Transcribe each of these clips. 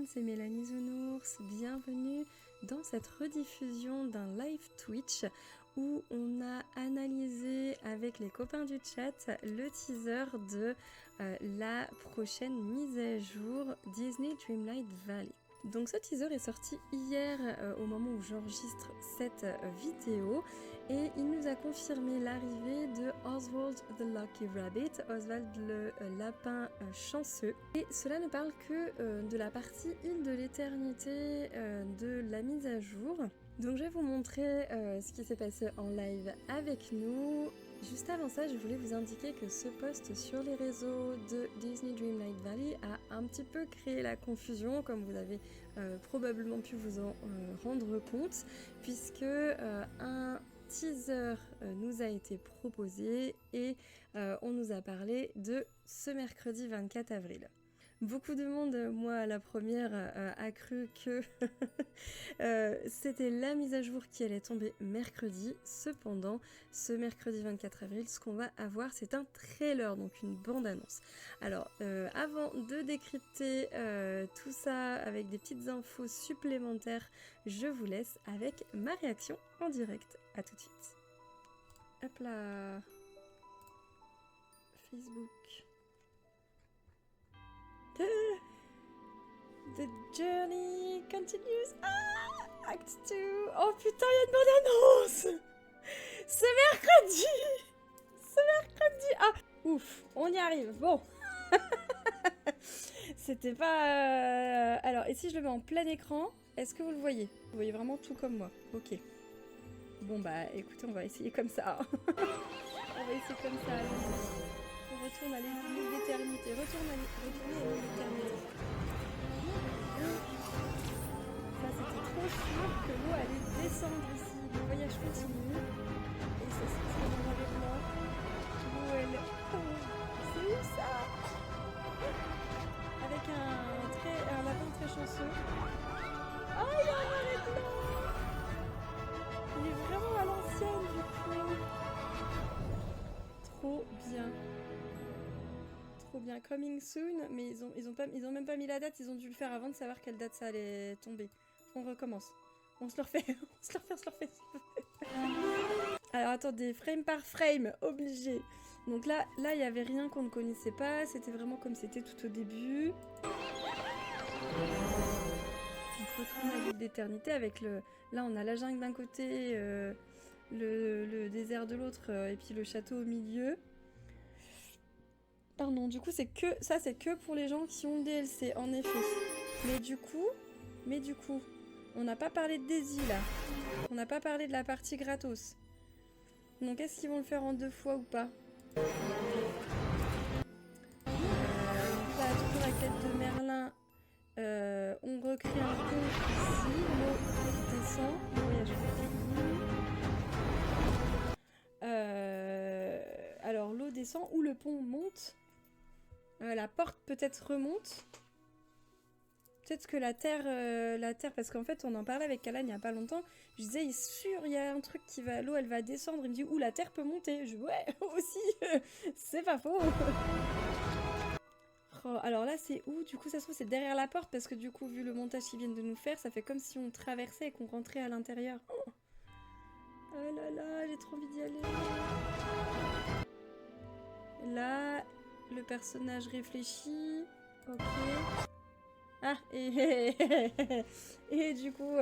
c'est Mélanie Zounours, bienvenue dans cette rediffusion d'un live Twitch où on a analysé avec les copains du chat le teaser de la prochaine mise à jour Disney Dreamlight Valley. Donc ce teaser est sorti hier au moment où j'enregistre cette vidéo et il nous a confirmé l'arrivée de Oswald the Lucky Rabbit, Oswald le lapin chanceux. Et cela ne parle que de la partie île de l'éternité de la mise à jour. Donc je vais vous montrer ce qui s'est passé en live avec nous. Juste avant ça, je voulais vous indiquer que ce post sur les réseaux de Disney Dreamlight Valley a un petit peu créé la confusion, comme vous avez probablement pu vous en rendre compte, puisque un teaser nous a été proposé et on nous a parlé de ce mercredi 24 avril. Beaucoup de monde, moi la première, a cru que c'était la mise à jour qui allait tomber mercredi. Cependant, ce mercredi 24 avril, ce qu'on va avoir, c'est un trailer, donc une bande-annonce. Alors, avant de décrypter tout ça avec des petites infos supplémentaires, je vous laisse avec ma réaction en direct. À tout de suite. Hop là. Facebook. The journey continues. Ah, Act 2. Oh putain, il y a une bande-annonce. Ce mercredi. Ah, ouf, on y arrive. Bon. C'était pas... Alors, et si je le mets en plein écran, est-ce que vous le voyez? Vous voyez vraiment tout comme moi. Ok. Bon bah, écoutez, on va essayer comme ça. On va essayer comme ça. On retourne à l'île d'éternité. Retournez à l'île d'éternité. Ça, c'était trop sûr que l'eau allait descendre ici. Le voyage continue. Et ça, c'est ce moment avec moi. L'eau, elle... Oh, c'est où ça? Avec un lapin très chanceux. Oh, il y a un noir et blanc. Il est vraiment à l'ancienne, du coup. Trop bien. Trop bien. Coming soon, mais ils ont même pas mis la date, ils ont dû le faire avant de savoir quelle date ça allait tomber. On recommence. On se le refait. On se le refait. Alors attendez, frame par frame, obligé. Donc là, il y avait rien qu'on ne connaissait pas, c'était vraiment comme c'était tout au début. On retourne à l'île d'éternité avec le... Là, on a la jungle d'un côté, le désert de l'autre, et puis le château au milieu. Pardon, du coup, c'est que pour les gens qui ont le DLC, en effet. Mais du coup, on n'a pas parlé de Daisy, là. On n'a pas parlé de la partie gratos. Donc, est-ce qu'ils vont le faire en 2 fois ou pas? Donc là, toujours avec l'aide de Merlin, on recrée un pont ici. L'eau descend. Le voyage continue. Alors, l'eau descend ou le pont monte. La porte peut-être remonte. Peut-être que la terre, parce qu'en fait on en parlait avec Alan il y a pas longtemps. Je disais, il est sûr, il y a un truc qui va, l'eau elle va descendre. Il me dit, ouh, la terre peut monter. Je dis, ouais, aussi, c'est pas faux. Oh, alors là c'est où? Du coup ça se trouve c'est derrière la porte parce que du coup vu le montage qu'ils viennent de nous faire, ça fait comme si on traversait et qu'on rentrait à l'intérieur. Oh là là, j'ai trop envie d'y aller. Là, le personnage réfléchit. Ok. Ah, et du coup,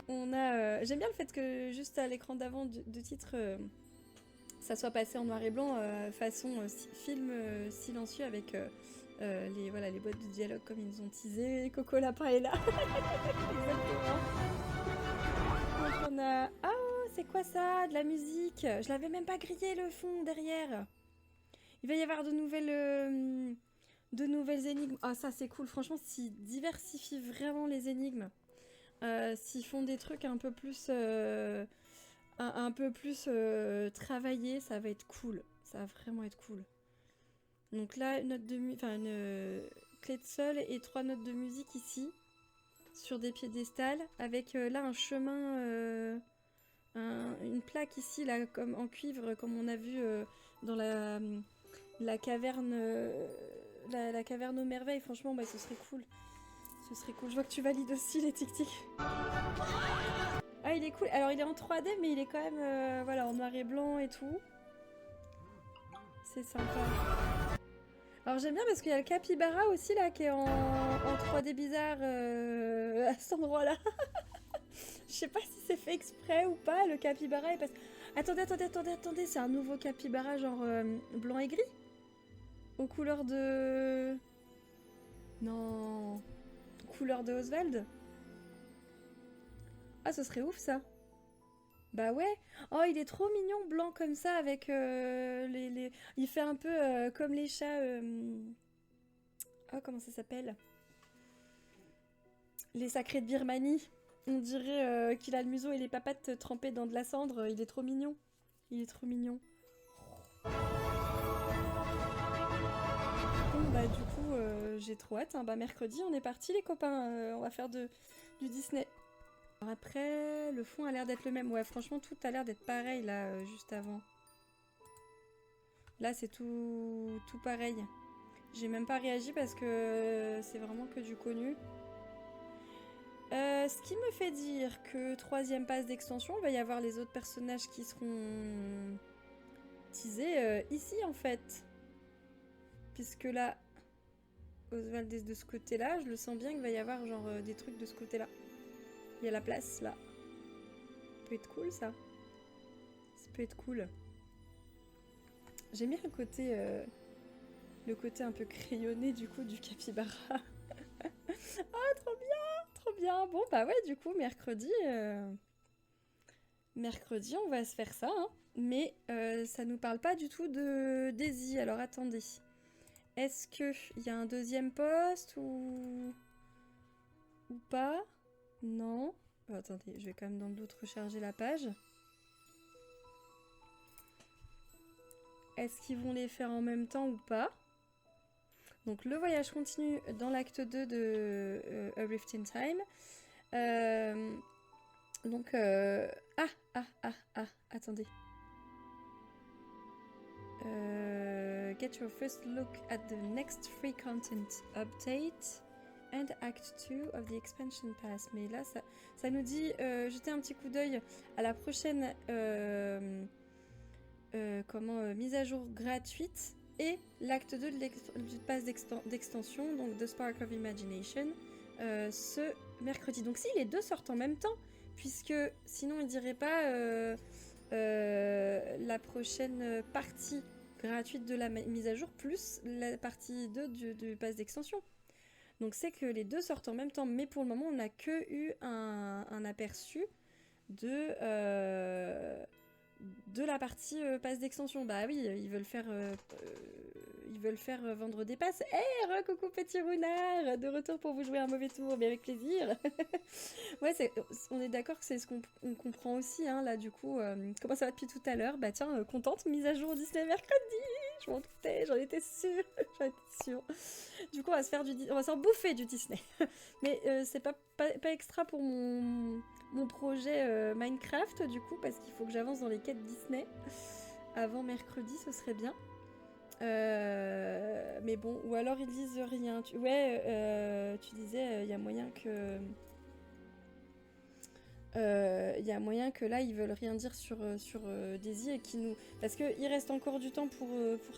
on a... J'aime bien le fait que juste à l'écran d'avant de titre, ça soit passé en noir et blanc, façon film silencieux avec les boîtes de dialogue comme ils nous ont teasé. Coco Lapin est là. Exactement. Donc on a... Oh, c'est quoi ça? De la musique. Je l'avais même pas grillé le fond derrière. Il va y avoir de nouvelles énigmes. Ah, ça c'est cool. Franchement, s'ils diversifient vraiment les énigmes, s'ils font des trucs un peu plus travaillés, ça va être cool. Ça va vraiment être cool. Donc là, une clé de sol et 3 notes de musique ici, sur des piédestals, avec là un chemin, une plaque ici, là, comme en cuivre, comme on a vu dans la caverne la caverne aux merveilles, franchement, bah, ce serait cool. Ce serait cool. Je vois que tu valides aussi les tic-tic. Ah, il est cool. Alors, il est en 3D, mais il est quand même voilà, en noir et blanc et tout. C'est sympa. Alors, j'aime bien parce qu'il y a le capybara aussi, là, qui est en 3D bizarre à cet endroit-là. Je sais pas si c'est fait exprès ou pas, le capybara est passé... Attendez, c'est un nouveau capybara genre blanc et gris? Aux couleurs de... Non... Couleur de Oswald? Ah, ce serait ouf, ça. Bah ouais. Oh, il est trop mignon, blanc comme ça, avec les... Il fait un peu comme les chats... Oh, comment ça s'appelle? Les sacrés de Birmanie. On dirait qu'il a le museau et les papates trempées dans de la cendre. Il est trop mignon. Il est trop mignon. Bon, bah du coup, j'ai trop hâte. Hein. Bah mercredi, on est parti les copains. On va faire du Disney. Alors après, le fond a l'air d'être le même. Ouais, franchement, tout a l'air d'être pareil là, juste avant. Là, c'est tout pareil. J'ai même pas réagi parce que c'est vraiment que du connu. Ce qui me fait dire que troisième passe d'extension, il va y avoir les autres personnages qui seront teasés ici en fait. Puisque là, Oswald est de ce côté-là, je le sens bien qu'il va y avoir genre des trucs de ce côté-là. Il y a la place là. Ça peut être cool ça. Ça peut être cool. J'aime bien le côté un peu crayonné du coup du capybara. Ah, trop bien, trop bien. Bon bah ouais, du coup mercredi, on va se faire ça, hein. Mais ça nous parle pas du tout de Daisy. Alors attendez, est-ce que il y a un deuxième poste ou pas? Non. Oh, attendez, je vais quand même dans le doute recharger la page. Est-ce qu'ils vont les faire en même temps ou pas? Donc le voyage continue dans l'acte 2 de A Rift in Time. Donc... attendez. Get your first look at the next free content update and Act 2 of the Expansion Pass. Mais là, ça nous dit jeter un petit coup d'œil à la prochaine mise à jour gratuite et l'acte 2 du pass d'extension, donc The Spark of Imagination, ce mercredi. Donc si les deux sortent en même temps, puisque sinon il dirait pas la prochaine partie gratuite de la mise à jour plus la partie 2 du pass d'extension. Donc c'est que les deux sortent en même temps, mais pour le moment on n'a que eu un aperçu de la partie passe d'extension. Bah oui, ils veulent faire vendre des passes. Hey, coucou petit Runard, de retour pour vous jouer un mauvais tour, mais avec plaisir. Ouais, on est d'accord que c'est ce qu'on comprend aussi, hein, là, du coup. Comment ça va depuis tout à l'heure? Bah tiens, contente, mise à jour au Disney mercredi. Je m'en doutais, j'en étais sûre. Du coup, on va s'en bouffer du Disney. Mais c'est pas extra pour mon projet Minecraft, du coup, parce qu'il faut que j'avance dans les quêtes Disney. Avant mercredi, ce serait bien. Mais bon, ou alors ils disent rien. Tu disais, il y a moyen que... Il y a moyen que là, ils veulent rien dire sur Daisy et qu'ils nous... Parce qu'il reste encore du temps pour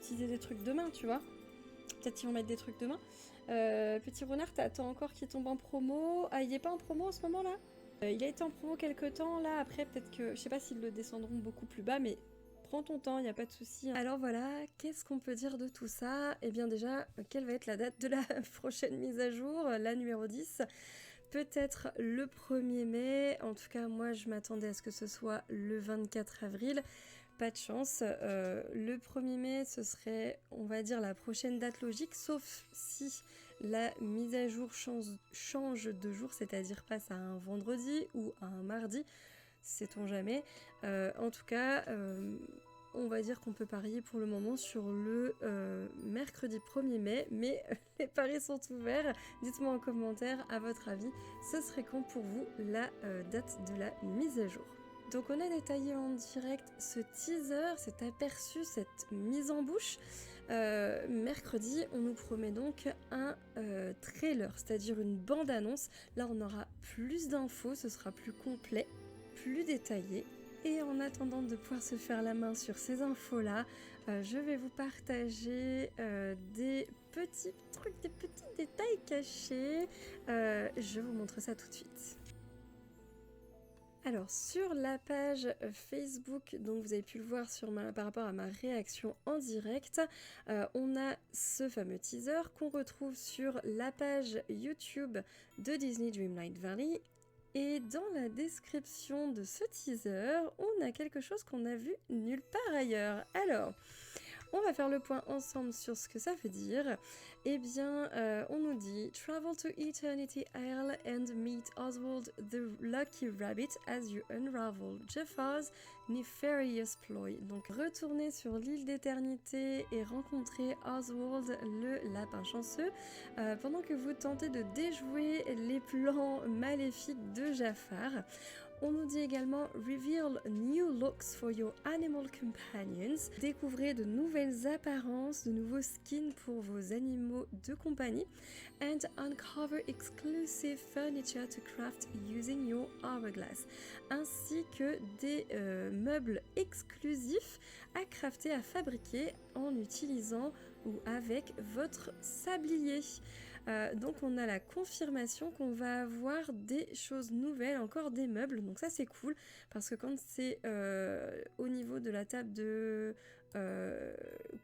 teaser des trucs demain, tu vois. Peut-être qu'ils vont mettre des trucs demain. Petit Renard, t'attends encore qu'il tombe en promo. Ah, il est pas en promo en ce moment-là? Il a été en promo quelques temps, là. Après, peut-être que... Je sais pas s'ils le descendront beaucoup plus bas, mais... Prends ton temps, il n'y a pas de souci. Alors voilà, qu'est-ce qu'on peut dire de tout ça? Eh bien déjà, quelle va être la date de la prochaine mise à jour, la numéro 10? Peut-être le 1er mai. En tout cas, moi, je m'attendais à ce que ce soit le 24 avril. Pas de chance. Le 1er mai, ce serait, on va dire, la prochaine date logique, sauf si la mise à jour change de jour, c'est-à-dire passe à un vendredi ou à un mardi. Sait-on jamais. En tout cas, on va dire qu'on peut parier pour le moment sur le mercredi 1er mai, mais les paris sont ouverts. Dites-moi en commentaire, à votre avis, ce serait quand pour vous la date de la mise à jour. Donc on a détaillé en direct ce teaser, cet aperçu, cette mise en bouche. Mercredi, on nous promet donc un trailer, c'est-à-dire une bande-annonce. Là, on aura plus d'infos, ce sera plus complet, plus détaillé. Et en attendant de pouvoir se faire la main sur ces infos-là, je vais vous partager des petits trucs, des petits détails cachés. Je vous montre ça tout de suite. Alors sur la page Facebook, donc vous avez pu le voir par rapport à ma réaction en direct, on a ce fameux teaser qu'on retrouve sur la page YouTube de Disney Dreamlight Valley. Et dans la description de ce teaser, on a quelque chose qu'on n'a vu nulle part ailleurs. Alors, on va faire le point ensemble sur ce que ça veut dire. Eh bien, on nous dit « Travel to Eternity Isle and meet Oswald the Lucky Rabbit as you unravel Jafar's nefarious ploy ». Donc, retourner sur l'île d'éternité et rencontrer Oswald le lapin chanceux pendant que vous tentez de déjouer les plans maléfiques de Jafar. On nous dit également « Reveal new looks for your animal companions ». Découvrez de nouvelles apparences, de nouveaux skins pour vos animaux de compagnie. And uncover exclusive furniture to craft using your hourglass. Ainsi que des meubles exclusifs à crafter, à fabriquer en utilisant ou avec votre sablier. Donc on a la confirmation qu'on va avoir des choses nouvelles, encore des meubles, donc ça c'est cool, parce que quand c'est au niveau de la table de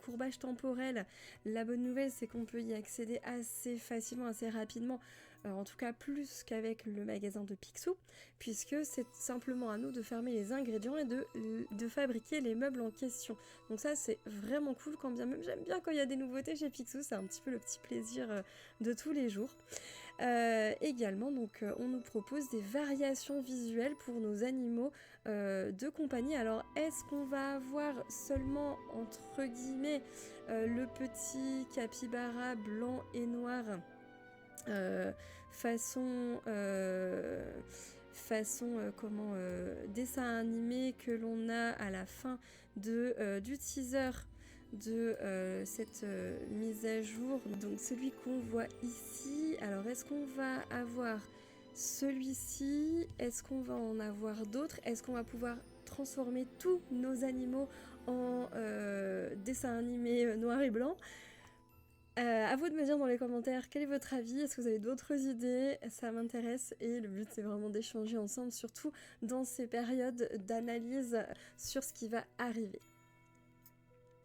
courbage temporel, la bonne nouvelle c'est qu'on peut y accéder assez facilement, assez rapidement, en tout cas plus qu'avec le magasin de Picsou, puisque c'est simplement à nous de fermer les ingrédients et de fabriquer les meubles en question. Donc ça c'est vraiment cool, quand bien même j'aime bien quand il y a des nouveautés chez Picsou, c'est un petit peu le petit plaisir de tous les jours. Également, donc, on nous propose des variations visuelles pour nos animaux de compagnie. Alors, est-ce qu'on va avoir seulement, entre guillemets, le petit capybara blanc et noir façon dessin animé que l'on a à la fin du teaser de cette mise à jour, donc celui qu'on voit ici. Alors est-ce qu'on va avoir celui-ci? Est-ce qu'on va en avoir d'autres? Est-ce qu'on va pouvoir transformer tous nos animaux en dessin animé noir et blanc? À vous de me dire dans les commentaires quel est votre avis, est-ce que vous avez d'autres idées? Ça m'intéresse et le but c'est vraiment d'échanger ensemble, surtout dans ces périodes d'analyse sur ce qui va arriver.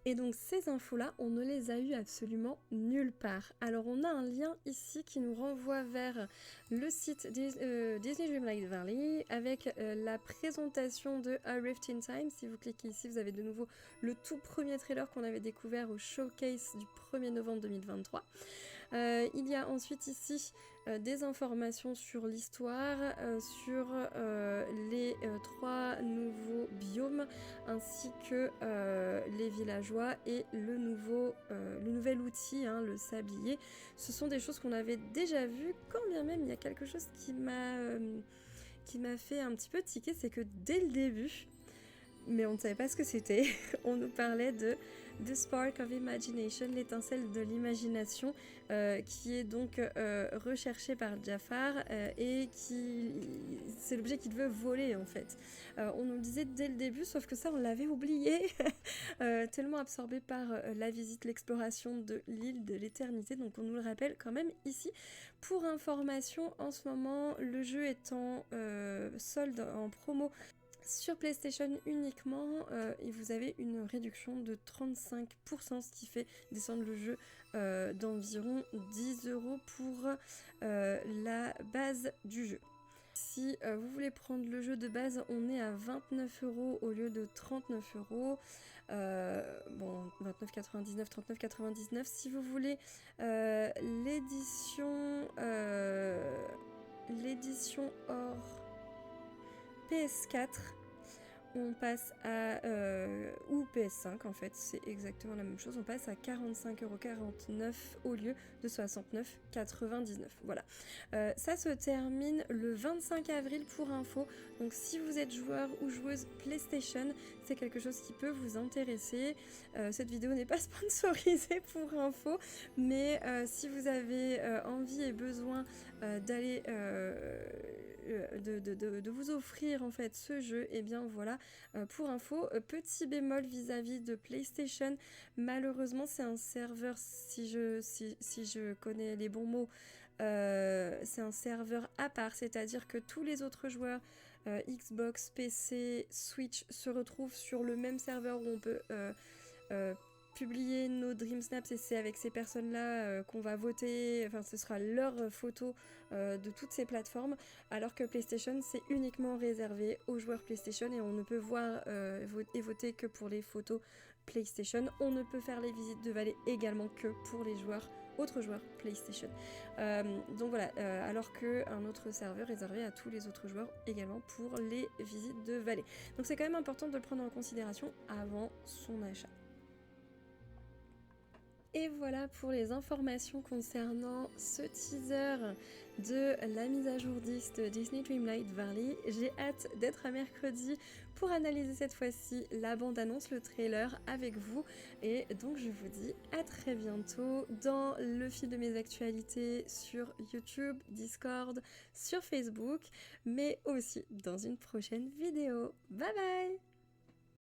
Et donc ces infos-là, on ne les a eues absolument nulle part. Alors on a un lien ici qui nous renvoie vers le site Disney Dreamlight Valley avec la présentation de A Rift in Time. Si vous cliquez ici, vous avez de nouveau le tout premier trailer qu'on avait découvert au showcase du 1er novembre 2023. Il y a ensuite ici des informations sur l'histoire, sur les 3 nouveaux biomes, ainsi que les villageois et le nouvel outil, hein, le sablier. Ce sont des choses qu'on avait déjà vues, quand bien même il y a quelque chose qui m'a fait un petit peu tiquer, c'est que dès le début, mais on ne savait pas ce que c'était, on nous parlait de The Spark of Imagination, l'étincelle de l'imagination, qui est donc recherchée par Jafar et c'est l'objet qu'il veut voler en fait. On nous le disait dès le début, sauf que ça on l'avait oublié, tellement absorbé par la visite, l'exploration de l'île de l'éternité, donc on nous le rappelle quand même ici. Pour information, en ce moment, le jeu est en solde, en promo, sur PlayStation uniquement, et vous avez une réduction de 35%, ce qui fait descendre le jeu d'environ 10 € pour la base du jeu. Si vous voulez prendre le jeu de base, on est à 29 € au lieu de 39 €. Bon, 29,99, 39,99. Si vous voulez l'édition hors PS4, on passe à... ou PS5 en fait, c'est exactement la même chose, on passe à 45,49€ au lieu de 69,99€. Voilà. Ça se termine le 25 avril pour info, donc si vous êtes joueur ou joueuse PlayStation, c'est quelque chose qui peut vous intéresser. Cette vidéo n'est pas sponsorisée pour info, mais si vous avez envie et besoin d'aller de vous offrir en fait ce jeu, et bien voilà, pour info, petit bémol vis-à-vis de PlayStation, malheureusement c'est un serveur, si je connais les bons mots, c'est un serveur à part, c'est-à-dire que tous les autres joueurs Xbox, PC, Switch se retrouvent sur le même serveur où on peut publier nos Dream Snaps, et c'est avec ces personnes-là qu'on va voter, enfin ce sera leur photo de toutes ces plateformes, alors que PlayStation c'est uniquement réservé aux joueurs PlayStation et on ne peut voir et voter que pour les photos PlayStation. On ne peut faire les visites de vallée également que pour les autres joueurs PlayStation. Donc voilà, alors qu'un autre serveur est réservé à tous les autres joueurs également pour les visites de vallée. Donc c'est quand même important de le prendre en considération avant son achat. Et voilà pour les informations concernant ce teaser de la mise à jour 10 de Disney Dreamlight Valley. J'ai hâte d'être à mercredi pour analyser cette fois-ci la bande-annonce, le trailer avec vous. Et donc je vous dis à très bientôt dans le fil de mes actualités sur YouTube, Discord, sur Facebook, mais aussi dans une prochaine vidéo. Bye bye!